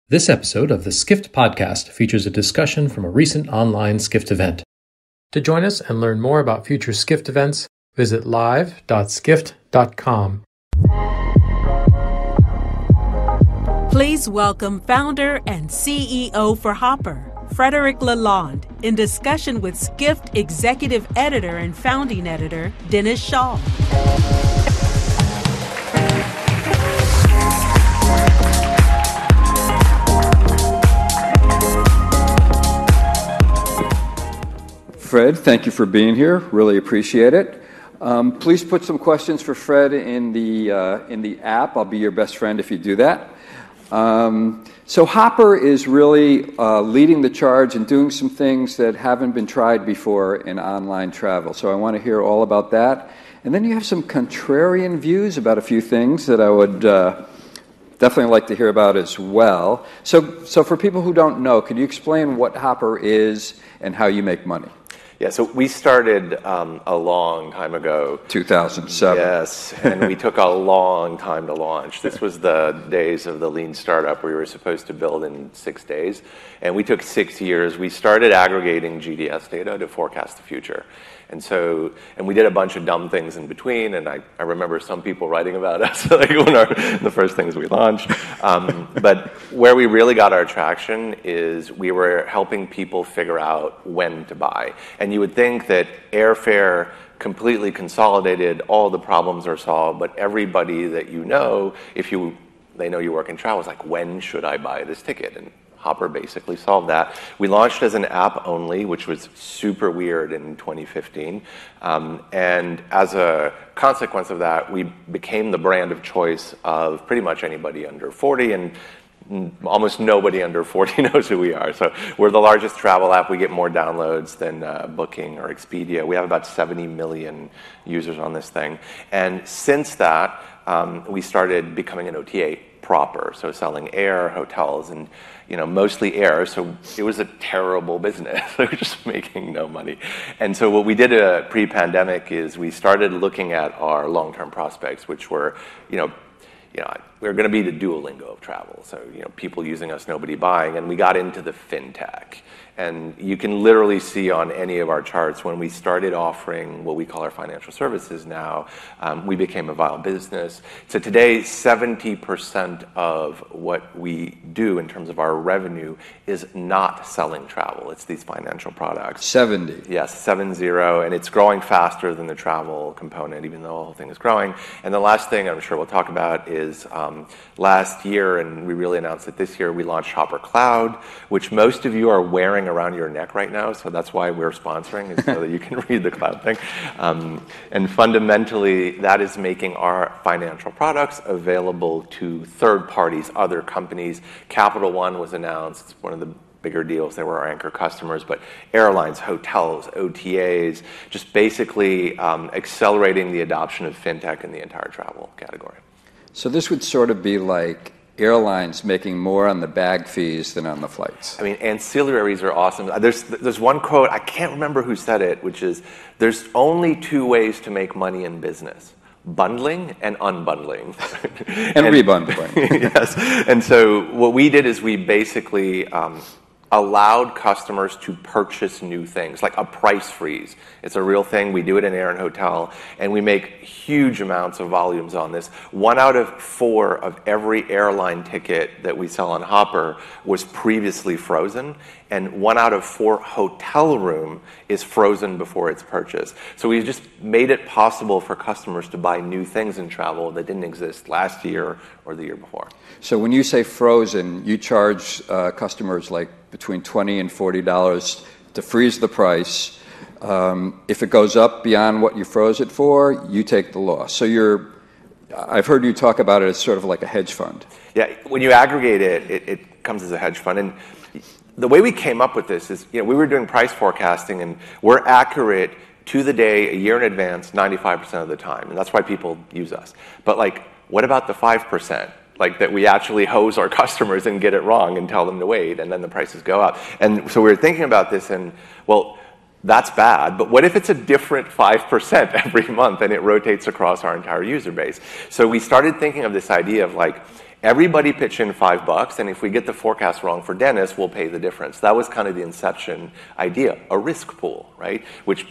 This episode of the Skift podcast features a discussion from a recent online Skift event. To join us and learn more about future Skift events, visit live.skift.com. Please welcome founder and CEO for Hopper, Frederic Lalonde, in discussion with Skift executive editor and founding editor, Dennis Shaw. Fred, thank you for being here. Really appreciate it. Please put some questions for Fred in the app. I'll be your best friend if you do that. So Hopper is really leading the charge and doing some things that haven't been tried before in online travel. So I want to hear all about that. And then you have some contrarian views about a few things that I would definitely like to hear about as well. So for people who don't know, could you explain what Hopper is and how you make money? Yeah, so we started a long time ago. 2007. Yes, and we took a long time to launch. This was the days of the lean startup where we were supposed to build in 6 days, and we took 6 years. We started aggregating GDS data to forecast the future. And we did a bunch of dumb things in between, and I remember some people writing about us like the first things we launched. But where we really got our traction is we were helping people figure out when to buy. And you would think that airfare completely consolidated, all the problems are solved, but everybody that you know, they know you work in travel, is like, when should I buy this ticket? And Hopper basically solved that. We launched as an app only, which was super weird in 2015. And as a consequence of that, we became the brand of choice of pretty much anybody under 40, and almost nobody under 40 knows who we are. So we're the largest travel app. We get more downloads than Booking or Expedia. We have about 70 million users on this thing. And since that, we started becoming an OTA proper, so selling air, hotels, and mostly air. So it was a terrible business. We were just making no money. And so what we did pre-pandemic is we started looking at our long-term prospects, which were, we're going to be the Duolingo of travel. So, people using us, nobody buying. And we got into the fintech. And you can literally see on any of our charts, when we started offering what we call our financial services now, we became a viable business. So today, 70% of what we do in terms of our revenue is not selling travel. It's these financial products. 70? Yes, 70. And it's growing faster than the travel component, even though the whole thing is growing. And the last thing I'm sure we'll talk about is last year, and we really announced it this year, we launched Hopper Cloud, which most of you are wearing around your neck right now, so that's why we're sponsoring, is so that you can read the cloud thing. And fundamentally, that is making our financial products available to third parties, other companies. Capital One was announced. It's one of the bigger deals. They were our anchor customers, but airlines, hotels, OTAs, just basically accelerating the adoption of fintech in the entire travel category. So this would sort of be like airlines making more on the bag fees than on the flights. I mean, ancillaries are awesome. There's one quote, I can't remember who said it, which is, there's only 2 ways to make money in business: bundling and unbundling. and rebundling. Yes. And so what we did is we basically allowed customers to purchase new things, like a price freeze. It's a real thing. We do it in air and hotel, and we make huge amounts of volumes on this. 1 out of 4 of every airline ticket that we sell on Hopper was previously frozen, and 1 out of 4 hotel room is frozen before it's purchased. So we just made it possible for customers to buy new things in travel that didn't exist last year or the year before. So when you say frozen, you charge customers like between $20 and $40 to freeze the price. If it goes up beyond what you froze it for, you take the loss. So I've heard you talk about it as sort of like a hedge fund. Yeah, when you aggregate it comes as a hedge fund. And the way we came up with this is, we were doing price forecasting, and we're accurate to the day, a year in advance, 95% of the time. And that's why people use us. But what about the 5%? That we actually hose our customers and get it wrong and tell them to wait, and then the prices go up. And so we were thinking about this, and well, that's bad, but what if it's a different 5% every month and it rotates across our entire user base? So we started thinking of this idea of Everybody pitch in $5, and if we get the forecast wrong for Dennis, we'll pay the difference. That was kind of the inception idea, a risk pool, right? Which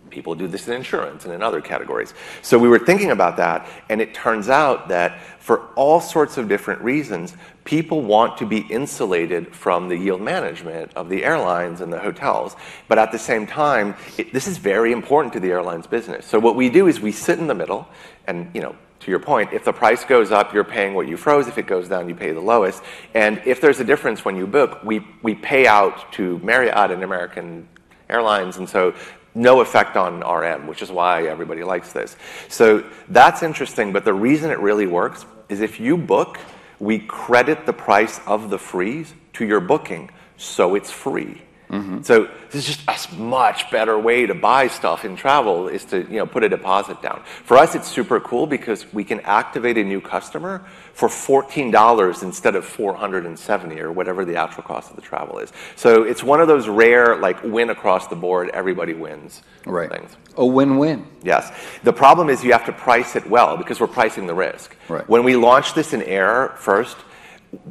people do this in insurance and in other categories. So we were thinking about that, and it turns out that for all sorts of different reasons, people want to be insulated from the yield management of the airlines and the hotels. But at the same time, this is very important to the airlines business. So what we do is we sit in the middle, and to your point, if the price goes up, you're paying what you froze. If it goes down, you pay the lowest. And if there's a difference when you book, we pay out to Marriott and American Airlines, and so no effect on RM, which is why everybody likes this. So that's interesting, but the reason it really works is if you book, we credit the price of the freeze to your booking, so it's free. Mm-hmm. So this is just a much better way to buy stuff in travel, is to put a deposit down. For us, it's super cool because we can activate a new customer for $14 instead of $470 or whatever the actual cost of the travel is. So it's one of those rare, like, win across the board, everybody wins things. A win-win. Yes. The problem is you have to price it well because we're pricing the risk. Right. When we launched this in air first,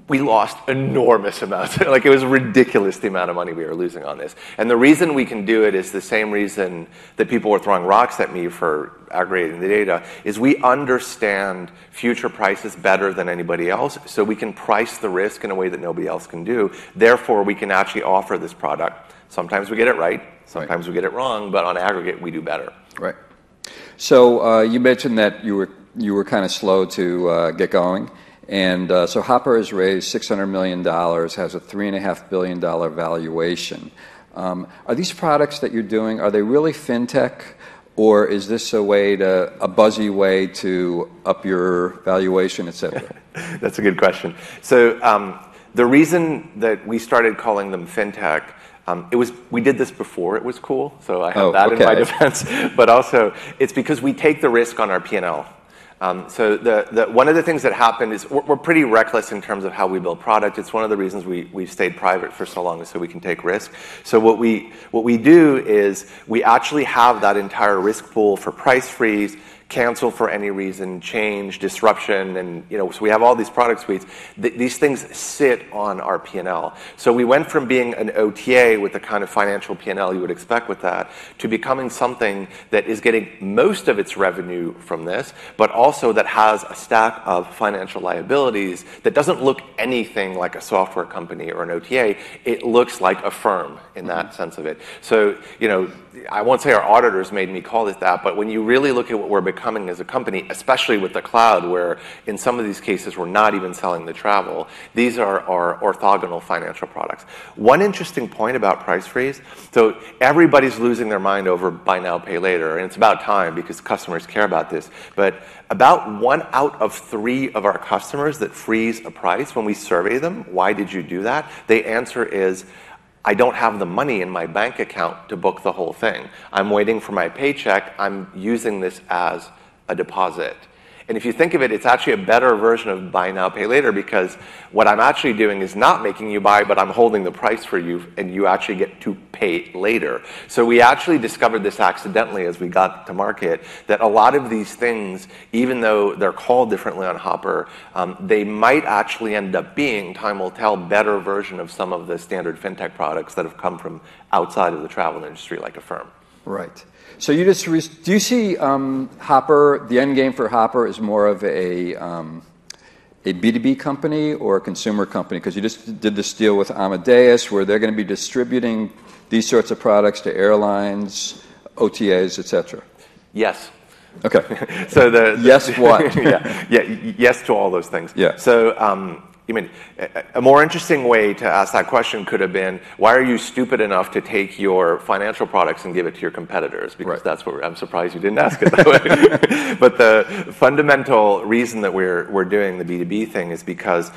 we lost enormous amounts. Like, it was ridiculous the amount of money we were losing on this. And the reason we can do it is the same reason that people were throwing rocks at me for aggregating the data, is we understand future prices better than anybody else, so we can price the risk in a way that nobody else can do. Therefore, we can actually offer this product. Sometimes we get it right, sometimes we get it wrong, but on aggregate, we do better. Right. So you mentioned that you were kind of slow to get going. And so Hopper has raised $600 million, has a $3.5 billion valuation. Are these products that you're doing, are they really fintech, or is this a buzzy way to up your valuation, et cetera? That's a good question. So the reason that we started calling them fintech, we did this before it was cool, so I have that in my defense. But also, it's because we take the risk on our P&L. So one of the things that happened is we're pretty reckless in terms of how we build product. It's one of the reasons we've stayed private for so long, is so we can take risk. So what we do is we actually have that entire risk pool for price freeze, cancel for any reason, change, disruption, and so we have all these product suites. These things sit on our P&L. So we went from being an OTA with the kind of financial P&L you would expect with that, to becoming something that is getting most of its revenue from this, but also that has a stack of financial liabilities that doesn't look anything like a software company or an OTA. It looks like a firm in that sense of it. So I won't say our auditors made me call it that, but when you really look at what we're becoming as a company, especially with the cloud, where in some of these cases we're not even selling the travel, these are our orthogonal financial products. One interesting point about price freeze, so everybody's losing their mind over buy now, pay later, and it's about time because customers care about this, but about 1 out of 3 of our customers that freeze a price, when we survey them, why did you do that? The answer is, I don't have the money in my bank account to book the whole thing. I'm waiting for my paycheck. I'm using this as a deposit. And if you think of it, it's actually a better version of buy now, pay later, because what I'm actually doing is not making you buy, but I'm holding the price for you, and you actually get to pay later. So we actually discovered this accidentally as we got to market, that a lot of these things, even though they're called differently on Hopper, they might actually end up being, time will tell, better version of some of the standard fintech products that have come from outside of the travel industry, like Affirm. Right. So do you see Hopper, the end game for Hopper is more of a B2B company or a consumer company? Because you just did this deal with Amadeus where they're going to be distributing these sorts of products to airlines, OTAs, et cetera. Yes. Okay. So yes, what? Yes to all those things. Yeah. So a more interesting way to ask that question could have been, why are you stupid enough to take your financial products and give it to your competitors? Because that's what I'm surprised you didn't ask it that way. But the fundamental reason that we're doing the B2B thing is because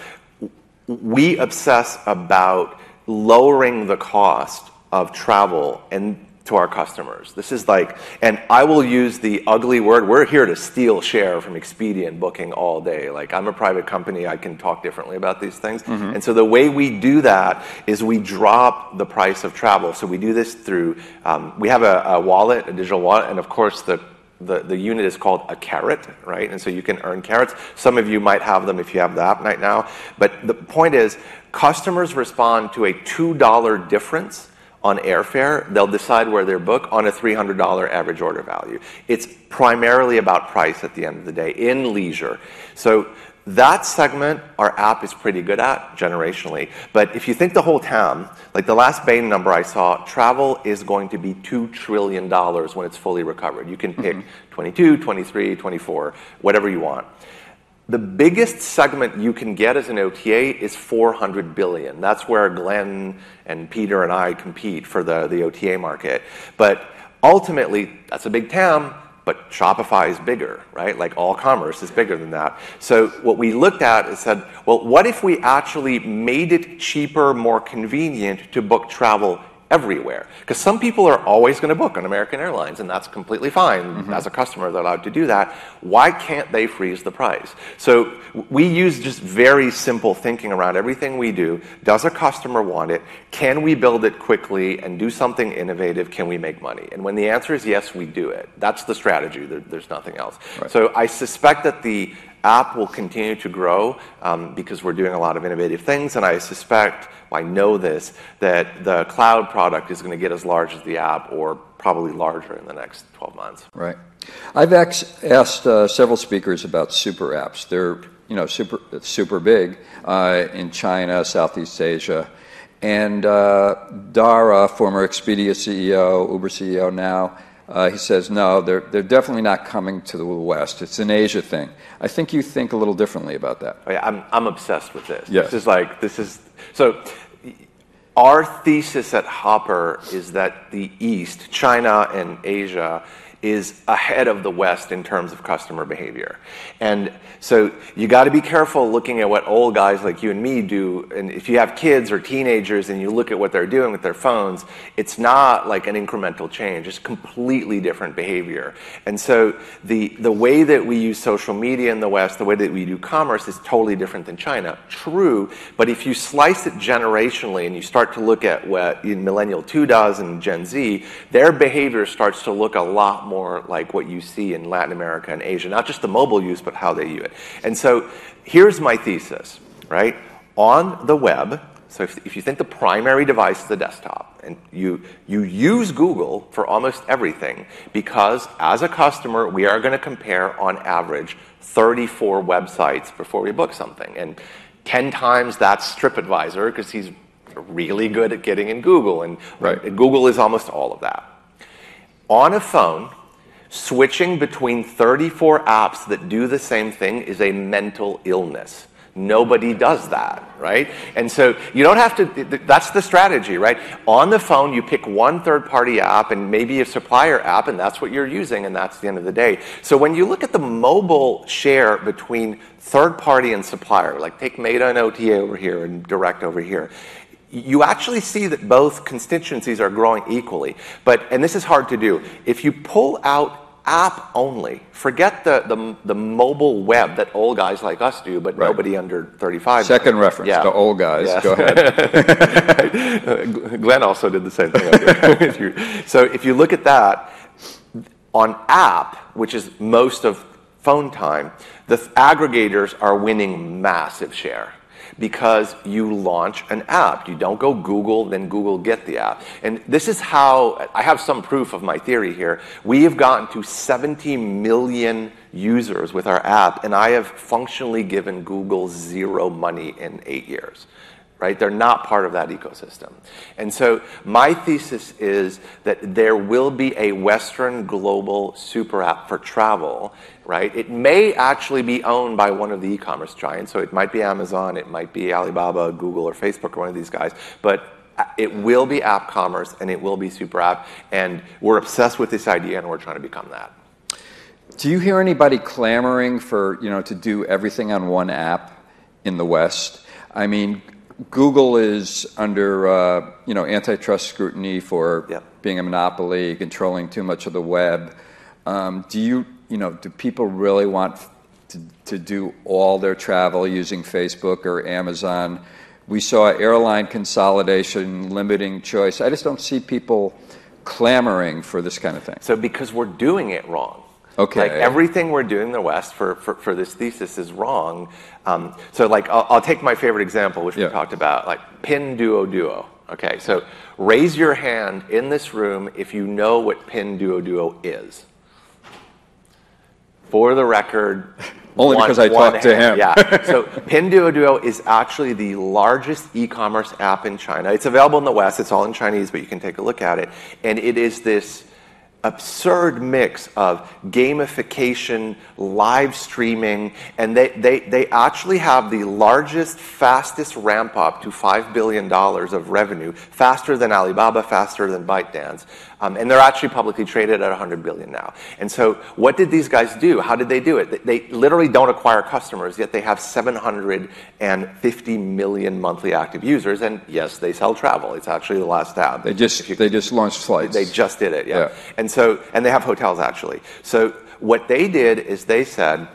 we obsess about lowering the cost of travel and to our customers. This is like, and I will use the ugly word, we're here to steal share from Expedia and booking all day. Like, I'm a private company, I can talk differently about these things. Mm-hmm. And so the way we do that is we drop the price of travel. So we do this through, we have a wallet, a digital wallet, and of course the the unit is called a carrot, right? And so you can earn carrots. Some of you might have them if you have the app right now. But the point is, customers respond to a $2 difference on airfare. They'll decide where they book on a $300 average order value. It's primarily about price at the end of the day in leisure. So that segment, our app is pretty good at generationally. But if you think the whole TAM, like the last Bain number I saw, travel is going to be $2 trillion when it's fully recovered. You can pick 22, 23, 24, whatever you want. The biggest segment you can get as an OTA is $400 billion. That's where Glenn and Peter and I compete for the OTA market. But ultimately, that's a big TAM. But Shopify is bigger, right? Like all commerce is bigger than that. So what we looked at is said, well, what if we actually made it cheaper, more convenient to book travel everywhere? Because some people are always going to book on American Airlines, and that's completely fine. As a customer, they're allowed to do that. Why can't they freeze the price? So we use just very simple thinking around everything we do. Does a customer want it? Can we build it quickly and do something innovative? Can we make money? And when the answer is yes, we do it. That's the strategy. There's nothing else. Right. So I suspect that the app will continue to grow because we're doing a lot of innovative things, and I suspect, I know this, that the cloud product is going to get as large as the app or probably larger in the next 12 months. Right. I've asked several speakers about super apps. They're super big in China, Southeast Asia. And Dara, former Expedia CEO, Uber CEO now, he says, no, they're definitely not coming to the West. It's an Asia thing. I think you think a little differently about that. Oh, yeah, I'm obsessed with this. Yes. So our thesis at Hopper is that the East, China and Asia, is ahead of the West in terms of customer behavior. And so you got to be careful looking at what old guys like you and me do. And if you have kids or teenagers and you look at what they're doing with their phones, it's not like an incremental change. It's completely different behavior. And so the way that we use social media in the West, the way that we do commerce is totally different than China. True, but if you slice it generationally and you start to look at what Millennial 2 does and Gen Z, their behavior starts to look a lot more like what you see in Latin America and Asia, not just the mobile use, but how they use it. And so here's my thesis, right? On the web, so if you think the primary device is the desktop, and you use Google for almost everything, because as a customer, we are going to compare on average 34 websites before we book something. And 10 times that's TripAdvisor, because he's really good at getting in Google, and right. Google is almost all of that. On a phone, switching between 34 apps that do the same thing is a mental illness. Nobody does that, right? And so you don't have to, that's the strategy, right? On the phone, you pick one third-party app and maybe a supplier app, and that's what you're using, and that's the end of the day. So when you look at the mobile share between third-party and supplier, like take Meta and OTA over here and Direct over here, you actually see that both constituencies are growing equally. And this is hard to do. If you pull out app only, forget the mobile web that old guys like us do, but right. Nobody under 35. Second reference to old guys. Yes. Go ahead. Glenn also did the same thing. So if you look at that, on app, which is most of phone time, the aggregators are winning massive share. Because you launch an app. You don't go Google, then Google get the app. And this is how, I have some proof of my theory here. We have gotten to 70 million users with our app, and I have functionally given Google zero money in 8 years. Right? They're not part of that ecosystem. And so my thesis is that there will be a Western global super app for travel, right? It may actually be owned by one of the e-commerce giants. So it might be Amazon, it might be Alibaba, Google, or Facebook, or one of these guys. But it will be app commerce, and it will be super app. And we're obsessed with this idea, and we're trying to become that. Do you hear anybody clamoring for, to do everything on one app in the West? I mean, Google is under, antitrust scrutiny for being a monopoly, controlling too much of the web. Do people really want to do all their travel using Facebook or Amazon? We saw airline consolidation, limiting choice. I just don't see people clamoring for this kind of thing. So because we're doing it wrong. Okay. Like everything we're doing in the West for this thesis is wrong. So like I'll take my favorite example, which we talked about, like Pinduoduo. Okay, so raise your hand in this room if you know what Pinduoduo is. For the record, only because I talked to him. Yeah. So Pinduoduo is actually the largest e-commerce app in China. It's available in the West. It's all in Chinese, but you can take a look at it. And it is this absurd mix of gamification, live streaming, and they actually have the largest, fastest ramp up to $5 billion of revenue, faster than Alibaba, faster than ByteDance. And they're actually publicly traded at $100 billion now. And so what did these guys do? How did they do it? They literally don't acquire customers, yet they have 750 million monthly active users. And yes, they sell travel. It's actually the last tab. They just launched flights. They just did it, yeah. And they have hotels actually. So what they did is they said,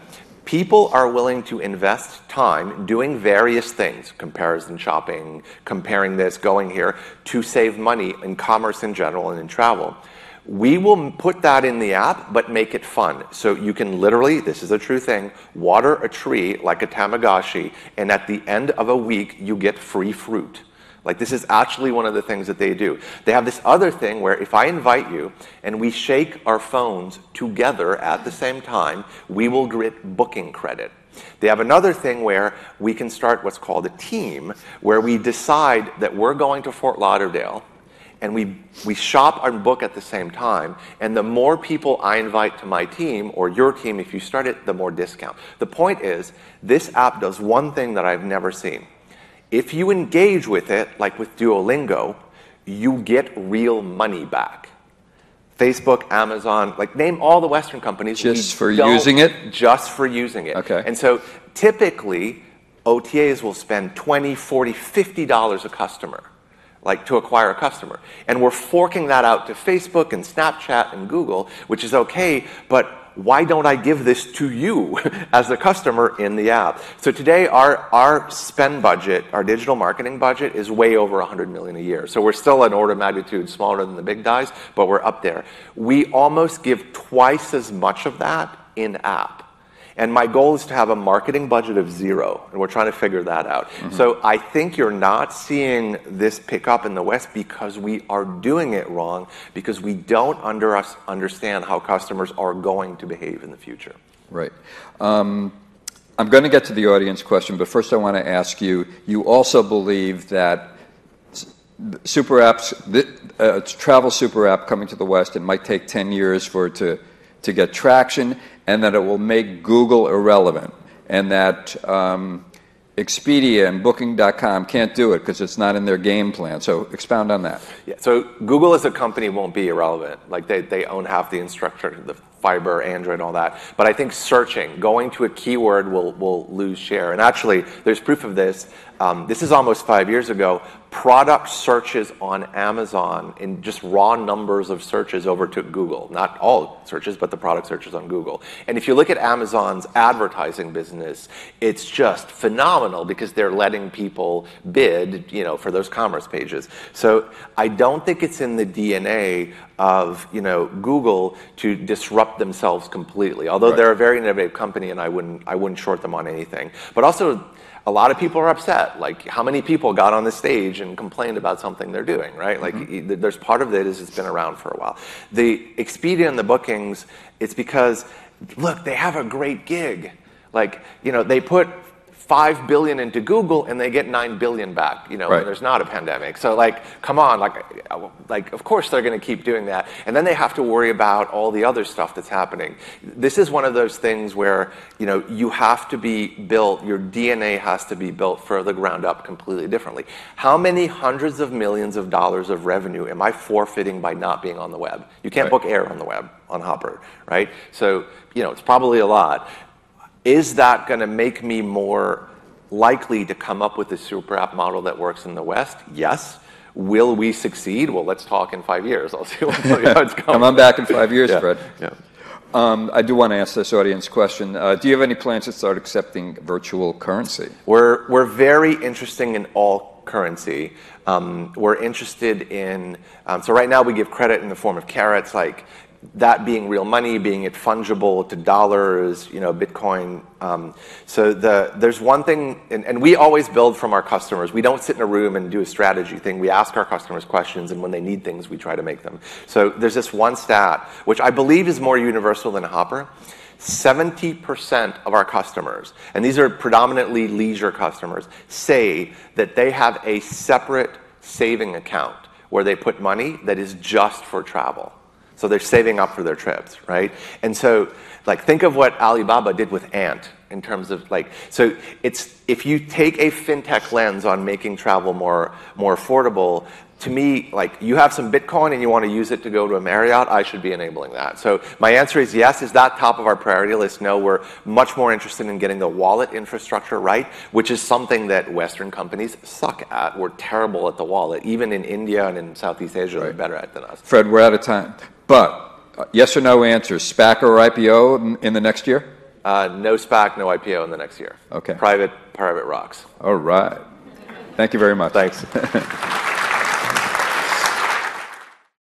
people are willing to invest time doing various things, comparison shopping, comparing this, going here, to save money in commerce in general and in travel. We will put that in the app, but make it fun. So you can literally, this is a true thing, water a tree like a Tamagotchi, and at the end of a week, you get free fruit. Like, this is actually one of the things that they do. They have this other thing where if I invite you and we shake our phones together at the same time, we will get booking credit. They have another thing where we can start what's called a team, where we decide that we're going to Fort Lauderdale, and we shop and book at the same time, and the more people I invite to my team, or your team if you start it, the more discount. The point is, this app does one thing that I've never seen. If you engage with it, like with Duolingo, you get real money back. Facebook, Amazon, like name all the Western companies. Just for using it? Just for using it. Okay. And so typically, OTAs will spend $20, $40, $50 a customer, like to acquire a customer. And we're forking that out to Facebook and Snapchat and Google, which is okay, but why don't I give this to you as a customer in the app? So today, our spend budget, our digital marketing budget, is way over $100 million a year. So we're still an order of magnitude smaller than the big guys, but we're up there. We almost give twice as much of that in app. And my goal is to have a marketing budget of 0, and we're trying to figure that out. Mm-hmm. So I think you're not seeing this pick up in the West because we are doing it wrong, because we don't understand how customers are going to behave in the future. Right. I'm going to get to the audience question, but first I want to ask you, you also believe that Superapps, travel super app coming to the West, it might take 10 years for it to get traction, and that it will make Google irrelevant, and that Expedia and Booking.com can't do it because it's not in their game plan. So expound on that. Yeah, so Google as a company won't be irrelevant. Like they own half the infrastructure, the fiber, Android, all that. But I think searching, going to a keyword will lose share. And actually, there's proof of this. This is almost 5 years ago. Product searches on Amazon in just raw numbers of searches overtook Google. Not all searches, but the product searches on Google. And if you look at Amazon's advertising business, it's just phenomenal because they're letting people bid, for those commerce pages. So I don't think it's in the DNA of, Google to disrupt themselves completely. Although they're a very innovative company, and I wouldn't short them on anything. But also, a lot of people are upset. Like, how many people got on the stage and complained about something they're doing, right? Like, there's part of it is it's been around for a while. The Expedia and the bookings, it's because, look, they have a great gig. Like, they put $5 billion into Google and they get $9 billion back, when there's not a pandemic. So come on, of course they're going to keep doing that. And then they have to worry about all the other stuff that's happening. This is one of those things where, you have to be built, your DNA has to be built from the ground up completely differently. How many hundreds of millions of dollars of revenue am I forfeiting by not being on the web? You can't book air on the web, on Hopper, right? So, it's probably a lot. Is that going to make me more likely to come up with a super app model that works in the West? Yes. Will we succeed? Well, let's talk in 5 years. I'll see how it's going. Come on back in 5 years, yeah. Fred. Yeah. I do want to ask this audience question. Do you have any plans to start accepting virtual currency? We're very interested in all currency. We're interested in, so right now we give credit in the form of carrots, like that being real money, being it fungible to dollars, Bitcoin. So there's one thing, and we always build from our customers. We don't sit in a room and do a strategy thing. We ask our customers questions, and when they need things, we try to make them. So there's this one stat, which I believe is more universal than Hopper. 70% of our customers, and these are predominantly leisure customers, say that they have a separate saving account where they put money that is just for travel. So they're saving up for their trips, right? And so, think of what Alibaba did with Ant in terms of so it's, if you take a fintech lens on making travel more affordable, to me, you have some Bitcoin and you want to use it to go to a Marriott, I should be enabling that. So my answer is yes. Is that top of our priority list? No, we're much more interested in getting the wallet infrastructure right, which is something that Western companies suck at. We're terrible at the wallet. Even in India and in Southeast Asia, they're better at it than us. Fred, we're out of time. But yes or no answers, SPAC or IPO in the next year? No SPAC, no IPO in the next year. Okay. Private rocks. All right. Thank you very much. Thanks.